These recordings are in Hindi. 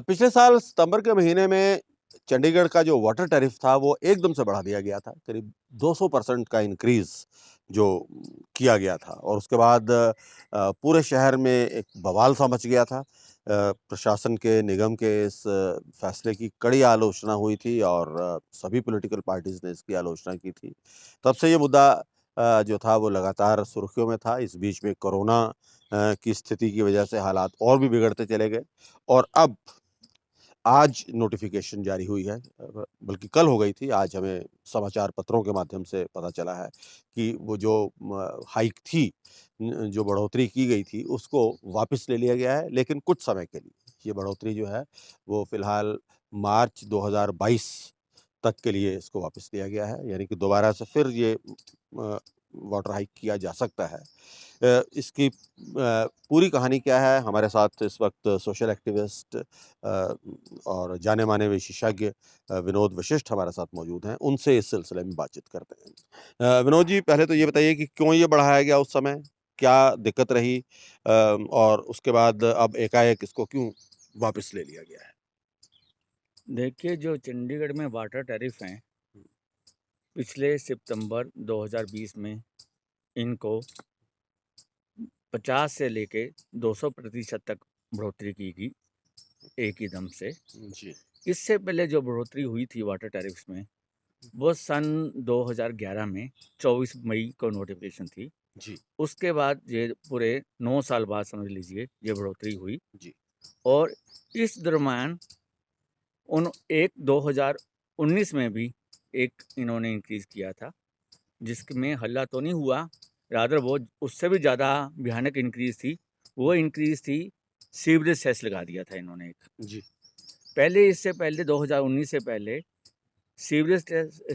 पिछले साल सितंबर के महीने में चंडीगढ़ का जो वाटर टैरिफ था वो एकदम से बढ़ा दिया गया था। करीब 200% का इंक्रीज़ जो किया गया था और उसके बाद पूरे शहर में एक बवाल सा मच गया था। प्रशासन के, निगम के इस फैसले की कड़ी आलोचना हुई थी और सभी पॉलिटिकल पार्टीज़ ने इसकी आलोचना की थी। तब से ये मुद्दा जो था वो लगातार सुर्खियों में था। इस बीच में कोरोना की स्थिति की वजह से हालात और भी बिगड़ते चले गए और अब आज नोटिफ़िकेशन जारी हुई है, बल्कि कल हो गई थी, आज हमें समाचार पत्रों के माध्यम से पता चला है कि वो जो हाइक थी, जो बढ़ोतरी की गई थी, उसको वापस ले लिया गया है, लेकिन कुछ समय के लिए। ये बढ़ोतरी जो है, वो फ़िलहाल मार्च 2022 तक के लिए इसको वापस लिया गया है, यानी कि दोबारा से फिर ये वाटर हाइक किया जा सकता है। इसकी पूरी कहानी क्या है, हमारे साथ इस वक़्त सोशल एक्टिविस्ट और जाने-माने विशेषज्ञ विनोद वशिष्ठ हमारे साथ मौजूद हैं, उनसे इस सिलसिले में बातचीत करते हैं। विनोद जी, पहले तो ये बताइए कि क्यों ये बढ़ाया गया उस समय? क्या दिक्कत रही? और उसके बाद अब एकाएक इसको क्यों वापस ले लिया गया है? देखिए, जो चंडीगढ़ में वाटर टैरिफ हैं, पिछले सितंबर 2020 में इनको 50 से लेके 200% तक बढ़ोतरी की गई, एक ही दम से। जी। इससे पहले जो बढ़ोतरी हुई थी वाटर टैरिफ्स में, वो सन 2011 में 24 मई को नोटिफ़िकेशन थी। जी, उसके बाद ये पूरे 9 साल बाद समझ लीजिए ये बढ़ोतरी हुई जी। और इस दरम्यान उन 2019 में भी एक इन्होंने इंक्रीज़ किया था। जिसमें हल्ला तो नहीं हुआ, रादर वो उससे भी ज़्यादा भयानक इंक्रीज़ थी। वो इंक्रीज़ थी, सीवरेज सेस लगा दिया था इन्होंने एक। जी, पहले इससे पहले 2019 से पहले सीवरेज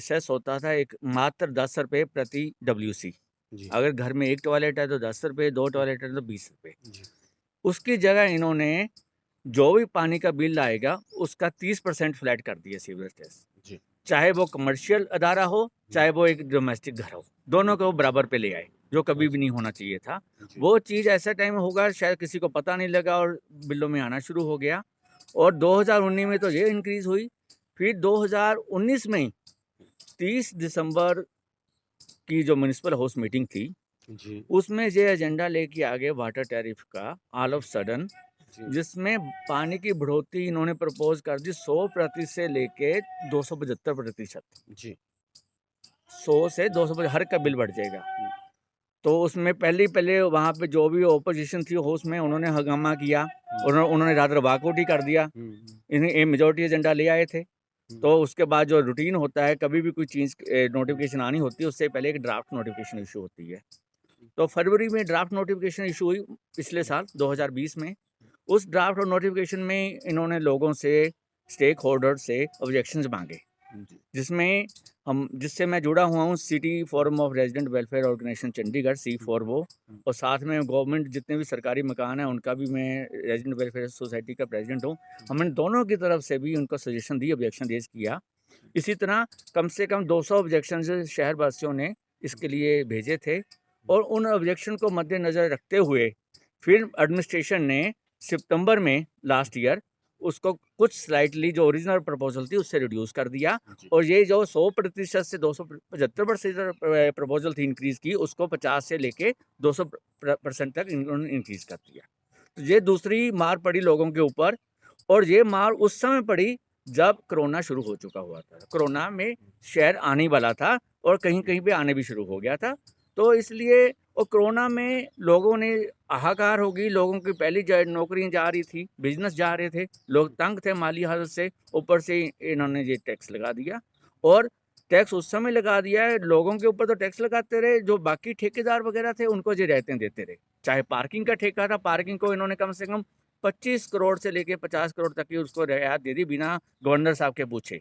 सेस होता था एक मात्र ₹10 प्रति डब्ल्यूसी। जी, अगर घर में 1 टॉयलेट है तो ₹10, 2 हुँ, टॉयलेट है तो ₹20। जी, उसकी जगह इन्होंने जो भी पानी का बिल आएगा, उसका 30% फ्लैट कर दिया सीवरेज सेस। जी, चाहे वो कमर्शियल अदारा हो, हुँ, चाहे वो एक डोमेस्टिक घर हो, दोनों को वो बराबर पे ले आए, जो कभी भी अच्छा, नहीं होना चाहिए था। जी, वो चीज़ ऐसा टाइम होगा शायद किसी को पता नहीं लगा और बिलों में आना शुरू हो गया और 2019 में तो ये इंक्रीज़ हुई। फिर 2019 में ही 30 दिसंबर की जो म्युनिसिपल हाउस मीटिंग थी, जी, उसमें ये एजेंडा लेके आ गए वाटर टैरिफ का ऑल ऑफ सडन, जी, जिसमें पानी की बढ़ोतरी इन्होंने प्रपोज़ कर दी 100% से लेके 275%। जी, 100 से 200 हर का बिल बढ़ जाएगा। हुँ, तो उसमें पहले वहाँ पे जो भी ऑपोज़िशन थी हाउस में उन्होंने हंगामा किया। हुँ, उन्होंने रादर वॉकआउट ही कर दिया। हुँ, हुँ, इन्हें ये मेजॉरिटी एजेंडा ले आए थे। हुँ, तो उसके बाद जो रूटीन होता है, कभी भी कोई चीज़ हुँ, नोटिफ़िकेशन आनी होती है, उससे पहले एक ड्राफ्ट नोटिफ़िकेशन इश्यू होती है। तो फरवरी में ड्राफ्ट नोटिफ़िकेशन इश्यू हुई पिछले हुँ, साल 2020 में। उस ड्राफ्ट नोटिफ़िकेशन में इन्होंने लोगों से, स्टेक होल्डर से ऑब्जेक्शंस माँगे। हुँ, जी, जिसमें हम जिससे मैं जुड़ा हुआ हूँ city forum of resident welfare organisation Chandigarh हुँ, C4वो हुँ, और साथ में गवर्नमेंट जितने भी सरकारी मकान हैं उनका भी मैं रेजिडेंट वेलफेयर सोसाइटी का प्रेसिडेंट हूँ। हुँ, हमने दोनों की तरफ से भी उनको सजेशन दी, ऑब्जेक्शन रेज़ किया। इसी तरह कम से कम 200 ऑब्जेक्शंस शहर वासियों ने इसके लिए भेजे थे और उन ऑब्जेक्शन को मद्देनज़र रखते हुए फिर एडमिनिस्ट्रेशन ने सितंबर में लास्ट ईयर उसको कुछ स्लाइटली जो ओरिजिनल प्रपोज़ल थी उससे रिड्यूस कर दिया जी, और ये जो 100% से 275% प्रपोज़ल थी इंक्रीज़ की, उसको 50 से लेके 200% तक इन्होंने इंक्रीज़ कर दिया। तो ये दूसरी मार पड़ी लोगों के ऊपर और ये मार उस समय पड़ी जब कोरोना शुरू हो चुका हुआ था। कोरोना में शहर आने ही वाला था और कहीं-कहीं पे आने भी शुरू हो गया था। तो इसलिए और कोरोना में लोगों ने हाहाकार हो गई, लोगों की पहली ज नौकरियाँ जा रही थी, बिज़नेस जा रहे थे, लोग तंग थे माली हालत से, ऊपर से इन्होंने ये टैक्स लगा दिया और टैक्स उस समय लगा दिया है, लोगों के ऊपर तो टैक्स लगाते रहे, जो बाकी ठेकेदार वगैरह थे, उनको ये रियायतें देते रहे। चाहे पार्किंग का ठेका था, पार्किंग को इन्होंने कम से कम 25 करोड़ से लेके 50 करोड़ तक की उसको रियायत दे दी बिना गवर्नर साहब के पूछे।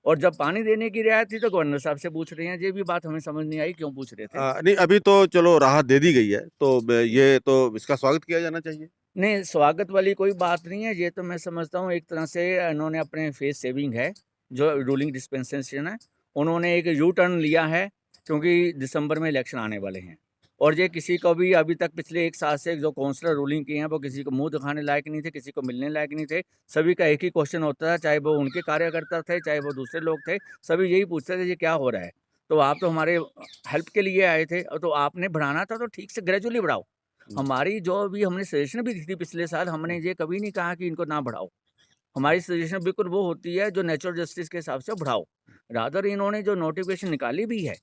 और जब पानी देने की रियायत थी तो गवर्नर साहब से पूछ रहे हैं, ये भी बात हमें समझ नहीं आई क्यों पूछ रहे थे। नहीं, अभी तो चलो राहत दे दी गई है, तो ब ये तो इसका स्वागत किया जाना चाहिए। नहीं, स्वागत वाली कोई बात नहीं है, ये तो मैं समझता हूँ एक तरह से इन्होंने अपने फेस सेविंग है, जो रूलिंग डिस्पेंसेशन है, उन्होंने एक यू टर्न लिया है क्योंकि दिसंबर में इलेक्शन आने वाले हैं। और ये किसी को भी अभी तक पिछले 1 साल से जो काउंसलर रूलिंग किए हैं, वो किसी को मुँह दिखाने लायक नहीं थे, किसी को मिलने लायक नहीं थे। सभी का एक ही क्वेश्चन होता था, चाहे वो उनके कार्यकर्ता थे, चाहे वो दूसरे लोग थे, सभी यही पूछते थे ये क्या हो रहा है? तो आप तो हमारे हेल्प के लिए आए थे, तो आपने बढ़ाना था तो ठीक से ग्रेजुअली बढ़ाओ। हमारी जो अभी हमने सजेशन भी दी थी पिछले साल, हमने ये कभी नहीं कहा कि इनको ना बढ़ाओ। हमारी सजेशन बिल्कुल वो होती है जो नेचुरल जस्टिस के हिसाब से बढ़ाओ। रादर इन्होंने जो नोटिफ़िकेशन निकाली भी है,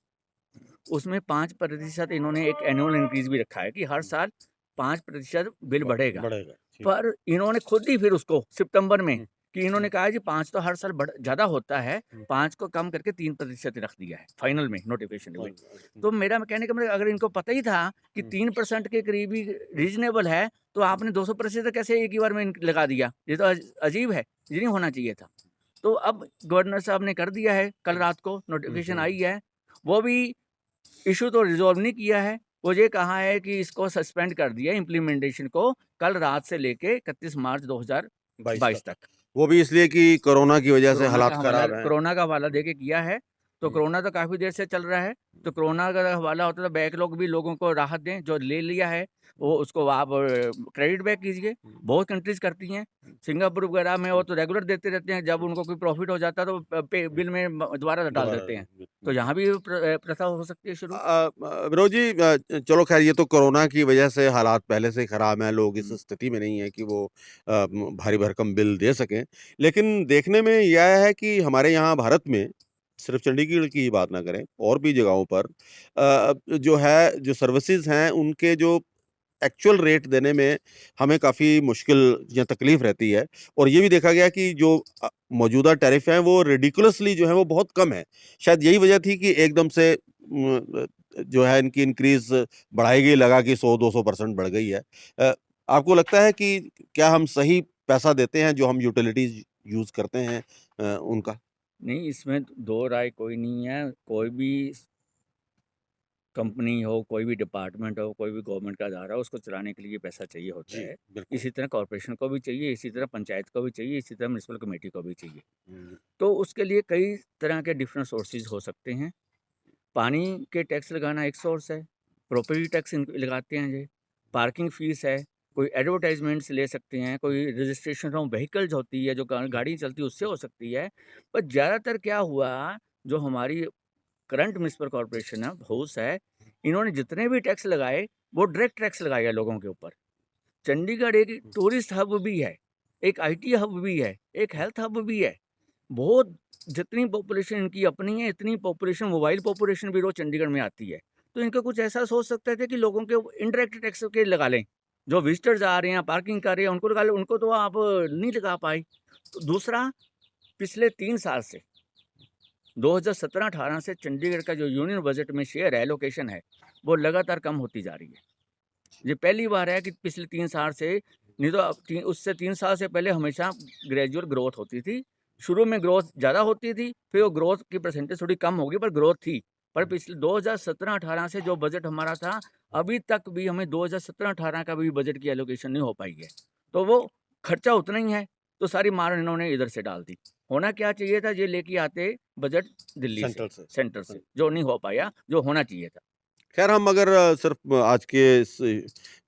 उसमें 5% इन्होंने एक एनुअल इंक्रीज़ भी रखा है कि हर साल 5% बिल बढ़ेगा। बढ़ेगा, ठीक। पर इन्होंने खुद ही फिर उसको सितंबर में हुँ, कि इन्होंने कहा है जी 5 तो हर साल ज़्यादा होता है, हुँ। 5 को कम करके 3% रख दिया है फाइनल में नोटिफ़िकेशन में। हुँ। तो मेरा कहने का मतलब अगर इनको पता ही था कि 3% के करीब ही रीज़नेबल है, तो आपने 200% कैसे एक ही बार में लगा दिया? ये तो अजीब है, ये नहीं होना चाहिए था। तो अब गवर्नर साहब ने कर दिया है, कल रात को नोटिफ़िकेशन आई है। वो भी इश्यू तो रिज़ॉल्व नहीं किया है, वो ये कहा है कि इसको सस्पेंड कर दिया इम्प्लीमेंटेशन को कल रात से लेके 31 मार्च 22 2022 तक। तक। वो भी इसलिए कि कोरोना की वजह से हालात खराब हैं। कोरोना का हवाला देके किया है, तो हुँ। कोरोना तो काफ़ी देर से चल रहा है, तो कोरोना का हवाला होता तो बैकलॉग भी लोगों को राहत दें, जो ले लिया है, वो उसको आप क्रेडिट बैक कीजिए। बहुत कंट्रीज़ करती हैं, सिंगापुर वगैरह में वो तो रेगुलर देते रहते हैं, जब उनको कोई प्रॉफ़िट हो जाता है तो पे बिल में दोबारा डाल दोबारा देते हैं। तो बिल्कुल। यहाँ भी प्रथा हो सकती है शुरू। विनोद जी, चलो ख़ैर ये तो कोरोना की वजह से हालात पहले से ही ख़राब हैं, लोग इस हुँ। स्थिति में नहीं हैं कि वो भारी भरकम बिल दे सकें। लेकिन देखने में यह है कि हमारे यहाँ भारत में, सिर्फ़ चंडीगढ़ की ही बात ना करें, और भी जगहों पर जो है, जो सर्विसेज़ हैं, उनके जो एक्चुअल रेट देने में हमें काफ़ी मुश्किल या तकलीफ़ रहती है। और ये भी देखा गया कि जो मौजूदा टैरिफ हैं वो रिडिकुलसली जो है वो बहुत कम है। शायद यही वजह थी कि एकदम से जो है इनकी इंक्रीज़ बढ़ाई गई, लगा कि 100-200% बढ़ गई है। आपको लगता है कि क्या हम सही पैसा देते हैं जो हम यूटिलिटीज़ यूज़ करते हैं उनका? नहीं, इसमें दो राय कोई नहीं है, कोई भी कंपनी हो, कोई भी डिपार्टमेंट हो, कोई भी गवर्नमेंट का अदारा हो, उसको चलाने के लिए पैसा चाहिए होता जी, है। बिल्कुल। इसी तरह कॉर्पोरेशन को भी चाहिए, इसी तरह पंचायत को भी चाहिए, इसी तरह म्युनिसिपल कमेटी को भी चाहिए। हुँ, तो उसके लिए कई तरह के डिफरेंट सोर्सेज़ हो सकते हैं। पानी के टैक्स लगाना एक सोर्स है, प्रॉपर्टी टैक्स लगाते हैं ये, पार्किंग फ़ीस है, कोई एडवर्टाइज़मेंट्स ले सकते हैं, कोई रजिस्ट्रेशन ऑफ व्हीकल्स होती है, जो गाड़ी चलती है उससे हो सकती है। पर ज़्यादातर क्या हुआ, जो हमारी करंट म्युनिसिपल कॉर्पोरेशन है, हाउस है, इन्होंने जितने भी टैक्स लगाए, वो डायरेक्ट टैक्स लगाया लोगों के ऊपर। चंडीगढ़ एक टूरिस्ट हब भी है, एक आईटी हब भी है, एक हेल्थ हब भी है। बहुत जितनी पॉपुलेशन इनकी अपनी है, इतनी पॉपुलेशन मोबाइल पॉपुलेशन भी रोज़ चंडीगढ़ में आती है। तो इनका कुछ ऐसा सोच सकते थे कि लोगों के इनडायरेक्ट टैक्स के लगा लें। जो विज़िटर्स आ रहे हैं, पार्किंग कर रहे हैं, उनको लगा लें, उनको तो आप नहीं लगा पाए। तो दूसरा, पिछले 3 साल से 2017-18 से चंडीगढ़ का जो यूनियन बजट में शेयर एलोकेशन है, वो लगातार कम होती जा रही है। ये पहली बार है कि पिछले 3 साल से, नहीं तो उससे 3 साल से पहले हमेशा ग्रेजुअल ग्रोथ होती थी। शुरू में ग्रोथ ज़्यादा होती थी, फिर वो ग्रोथ की परसेंटेज थोड़ी कम होगी पर ग्रोथ थी। पर पिछले 2017-18 से जो बजट हमारा था, अभी तक भी हमें 2017-18 का भी बजट की एलोकेशन नहीं हो पाई है। तो वो खर्चा उतना ही है, तो सारी मार इन्होंने इधर से डाल दी। होना क्या चाहिए था, ये लेके आते बजट दिल्ली से, सेंट्रल से। सेंटर से, जो नहीं हो पाया, जो होना चाहिए था। खैर, हम अगर सिर्फ़ आज के इस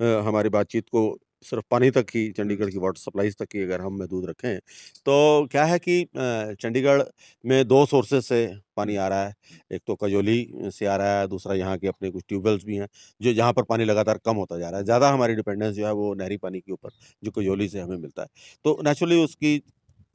हमारी बातचीत को सिर्फ़ पानी तक ही, हुँ, चंडीगढ़ की वाटर सप्लाईज़ तक ही अगर हम महदूद रखें, तो क्या है कि चंडीगढ़ में 2 सोर्सेज़ से पानी हुँ, आ रहा है। एक तो कजौली से आ रहा है, दूसरा यहाँ के अपने कुछ ट्यूबवेल्स भी हैं, जो जहाँ पर पानी लगातार कम होता जा रहा है। ज़्यादा हमारी डिपेंडेंस जो है वो नहरी पानी के ऊपर, जो कजौली से हमें मिलता है। तो नेचुरली उसकी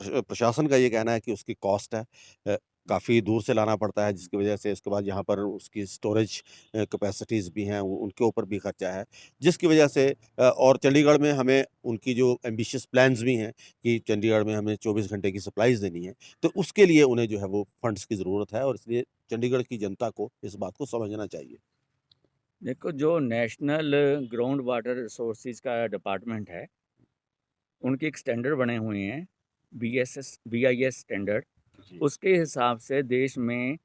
प्रशासन का ये कहना है कि उसकी कॉस्ट है, अ, काफ़ी दूर से लाना पड़ता है, जिसकी वजह से उसके बाद यहाँ पर उसकी स्टोरेज कैपेसिटीज़ भी हैं, उनके ऊपर भी खर्चा है। जिसकी वजह से और चंडीगढ़ में हमें उनकी जो एम्बिशियस प्लान्स भी हैं कि चंडीगढ़ में हमें 24 घंटे की सप्लाईज़ देनी है, तो उसके लिए उन्हें जो है वो फंड्स की ज़रूरत है, और इसलिए चंडीगढ़ की जनता को इस बात को समझना चाहिए। देखो जो नेशनल ग्राउंड वाटर रिसोर्सेज़ का डिपार्टमेंट है, उनके एक स्टैंडर्ड बने हुए हैं, बीआईएस स्टैंडर्ड। जी, उसके हिसाब से देश में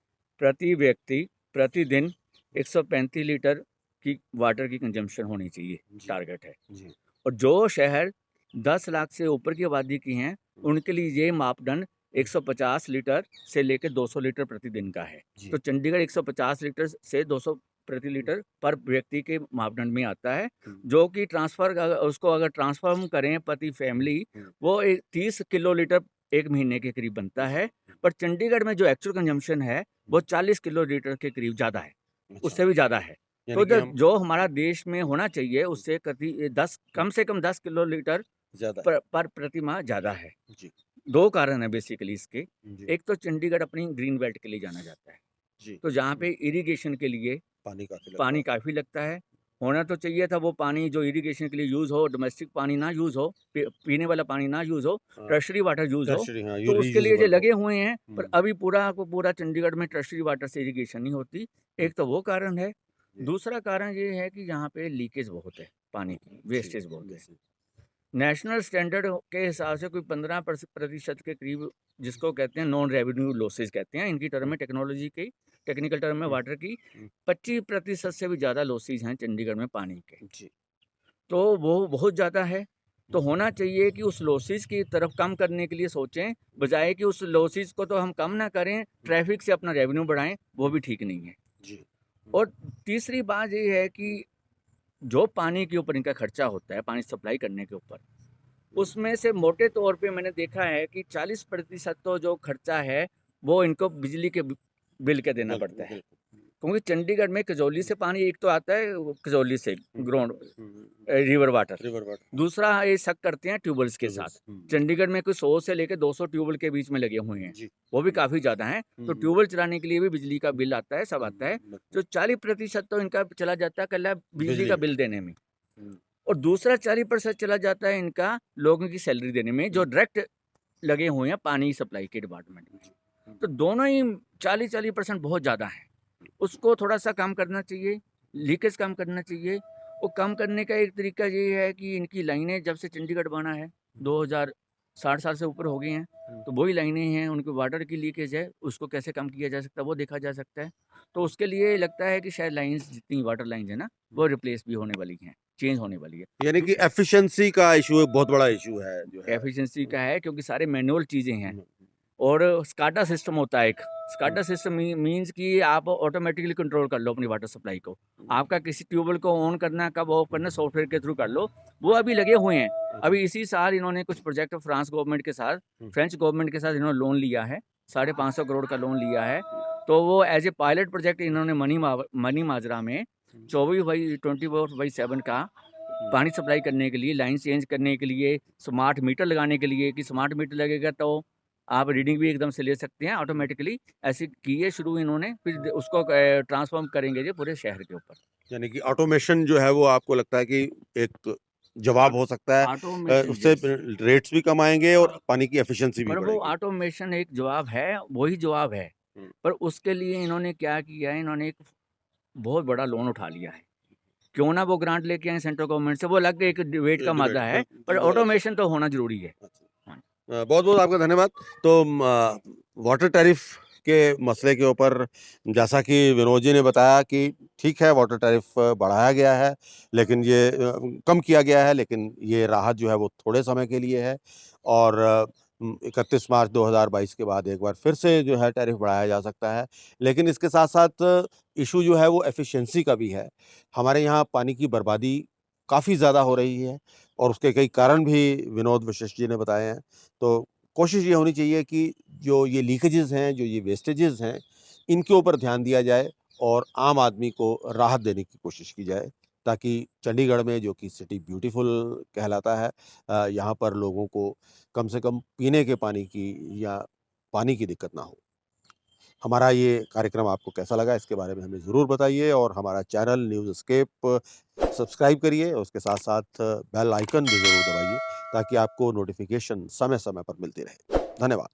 प्रति व्यक्ति प्रतिदिन 135 लीटर की वाटर की कंजम्पशन होनी चाहिए, जी, टारगेट है। जी, और जो शहर 10 लाख से ऊपर की आबादी की हैं, उनके लिए ये मापदंड 150 लीटर से लेकर 200 लीटर प्रतिदिन का है। जी, तो चंडीगढ़ 150 लीटर से 200 प्रति लीटर पर व्यक्ति के मापदंड में आता है, हुँ। जो कि उसको अगर ट्रांसफ़ॉर्म करें प्रति फैमिली, हुँ। वो 30 किलो लीटर 1 महीने के करीब बनता है। पर चंडीगढ़ में जो एक्चुअल कंज़म्पशन है, वो 40 किलो लीटर के करीब ज़्यादा है, अच्छा, उससे भी ज़्यादा है। यानी तो कि हम जो हमारा देश में होना चाहिए, उससे कति 10 कम से कम 10 किलो लीटर ज़्यादा पर प्रति माह ज़्यादा है। जी, 2 कारण हैं बेसिकली इसके। जी, एक तो चंडीगढ़ अपनी ग्रीन बेल्ट के लिए जाना जाता है, जी। तो जहाँ पे इरिगेशन के लिए पानी काफ़ी लगता पानी है। काफ़ी लगता है। होना तो चाहिए था वो पानी जो इरिगेशन के लिए यूज़ हो, डोमेस्टिक पानी ना यूज़ हो, पीने वाला पानी ना यूज़ हो, हाँ, टर्शरी वाटर यूज़ हो, टर्शरी हाँ, तो ये उसके लिए जो रीयूजेबल हो। लगे हुए हैं, पर हुँ, अभी पूरा को पूरा चंडीगढ़ में टर्शरी वाटर से इरिगेशन नहीं होती। हुँ, एक तो वो कारण है। जी, दूसरा कारण ये है कि यहाँ पे लीकेज बहुत है, पानी की, जी, वेस्टेज बहुत है। जी, नेशनल स्टैंडर्ड के हिसाब से कोई 15 प्रतिशत के करीब, जिसको कहते हैं नॉन रेवेन्यू लॉसेज कहते हैं इनकी टर्म हुँ, में, टेक्नोलॉजी की टेक्निकल टर्म में हुँ, वाटर की, हुँ, 25% से भी ज़्यादा लॉसेज हैं चंडीगढ़ में पानी के। जी, तो वो बहुत ज़्यादा है। तो हुँ, होना चाहिए कि उस लॉसेस की तरफ कम करने के लिए सोचें, बजाय कि उस लॉसेस को तो हम कम ना करें, हुँ, ट्रैफिक से अपना रेवेन्यू बढ़ाएँ, वो भी ठीक नहीं है। जी, हुँ, और तीसरी बात ये है कि जो पानी के ऊपर इनका खर्चा होता है, पानी सप्लाई करने के ऊपर, हुँ, उसमें से मोटे तौर पे मैंने देखा है कि 40% तो जो खर्चा है, वो इनको बिजली के बिल का देना पड़ता बिल्कुल, है। बिल्कुल। क्योंकि चंडीगढ़ में कसौली हुँ, से पानी एक तो आता है, वो कसौली से हुँ, ग्राउंड हुँ, हुँ, रिवर वाटर। रिवर वाटर, दूसरा ये शक करते हैं ट्यूबवेल्स के साथ। ट्यूबवेल्स, हुँ, चंडीगढ़ में कोई 100 से लेके 200 ट्यूबवेल के बीच में लगे हुए हैं, जी, वो भी हुँ, काफ़ी ज़्यादा हैं। हुँ, तो हुँ, ट्यूबवेल चलाने के लिए भी बिजली का बिल आता है, सब हुँ, आता है। बिल्कुल, जो 40% तो इनका चला जाता है कल्ला बिजली बिजली का में, बिल देने में, हुँ, और दूसरा 40% चला जाता है इनका लोगों की सैलरी देने में, जो हुँ, डायरेक्ट लगे हुए हैं पानी सप्लाई के डिपार्टमेंट में। जी, हुँ, तो दोनों ही 40-40% बहुत ज़्यादा है। उसको थोड़ा-सा कम करना चाहिए, लीकेज कम करना चाहिए। और कम करने का एक तरीका ये है कि इनकी लाइनें जब से चंडीगढ़ बना है, 2060 साल से ऊपर हो गए हैं, हुँ, तो वही लाइनें हैं, उनके वाटर की लीकेज है, उसको कैसे कम किया जा सकता है, वो देखा जा सकता है। तो उसके लिए लगता है कि शायद लाइन्स जितनी वाटर लाइन्स हैं ना, हुँ। वो रिप्लेस भी होने वाली हैं, चेंज होने वाली है। यानी कि क्योंकि एफिशिएंसी का इश्यू एक बहुत बड़ा इश्यू है, जो है। एफिशिएंसी का है, क्योंकि सारे मैनुअल चीज़ें हैं। हुँ, और स्काडा सिस्टम होता है एक। हुँ, स्काडा सिस्टम मीन्स कि आप ऑटोमेटिकली कंट्रोल कर लो अपनी वाटर सप्लाई को। हुँ, आपका किसी ट्यूबवेल को ऑन करना, कब ऑफ करना, सॉफ्टवेयर के थ्रू कर लो। वो अभी लगे हुए हैं। अच्छा, अभी इसी साल इन्होंने कुछ प्रोजेक्ट फ्रांस गवर्नमेंट के साथ, हुँ, फ्रेंच गवर्नमेंट के साथ इन्होंने लोन लिया है। हुँ, 550 करोड़ का लोन लिया है। हुँ, तो वो एज़ ए पायलट प्रोजेक्ट इन्होंने मनी माजरा में हुँ, 24/7 का हुँ, पानी सप्लाई करने के लिए, लाइन चेंज करने के लिए, स्मार्ट मीटर लगाने के लिए, कि स्मार्ट मीटर लगेगा तो आप रीडिंग भी एकदम से ले सकते हैं हुँ। ऑटोमेटिकली। ऐसी की है शुरू इन्होंने, फिर उसको ट्रांसफ़ॉर्म करेंगे ये पूरे शहर के ऊपर। यानी कि ऑटोमेशन जो है वो आपको लगता है कि एक जवाब ऑट हो सकता है, ऑटोमेशन, उससे यस। रेट्स भी कम आएँगे और पानी की एफिशिएंसी भी पर वो बढ़ेगी। ऑटोमेशन एक जवाब है, वही जवाब है। हुँ, पर उसके लिए इन्होंने क्या किया है, इन्होंने एक बहुत बड़ा लोन उठा लिया है। क्यों ना वो ग्रांट लेके आएँ सेंट्रल गवर्नमेंट से, वो अलग एक डिबेट का डिबेट मादा है, बिल्कुल, पर वो अलग है। ऑटोमेशन तो होना ज़रूरी है। अच्छा। हाँ। बहुत-बहुत आपका धन्यवाद। तो वाटर टैरिफ के मसले के ऊपर जैसा कि विनोद जी ने बताया कि ठीक है, वाटर टैरिफ बढ़ाया गया है, लेकिन ये कम किया गया है, लेकिन ये राहत जो है वो थोड़े समय के लिए है और 31 मार्च 2022 के बाद एक बार फिर से जो है टैरिफ बढ़ाया जा सकता है। लेकिन इसके साथ-साथ इश्यू जो है वो एफिशिएंसी का भी है। हमारे यहाँ पानी की बर्बादी काफ़ी ज़्यादा हो रही है और उसके कई कारण भी विनोद वशिष्ठ जी ने बताए हैं। तो कोशिश ये होनी चाहिए कि जो ये लीकेजेज़ हैं, जो ये वेस्टेजेज़ हैं, इनके ऊपर ध्यान दिया जाए और आम आदमी को राहत देने की कोशिश की जाए, ताकि चंडीगढ़ में जो कि सिटी ब्यूटीफुल कहलाता है यहाँ पर लोगों को कम से कम पीने के पानी की या पानी की दिक्कत ना हो। हमारा ये कार्यक्रम आपको कैसा लगा इसके बारे में हमें ज़रूर बताइए और हमारा चैनल न्यूज़ एस्केप सब्सक्राइब करिए और उसके साथ-साथ बेल आइकन भी ज़रूर दबाइए ताकि आपको नोटिफ़िकेशन समय-समय पर मिलती रहे। धन्यवाद।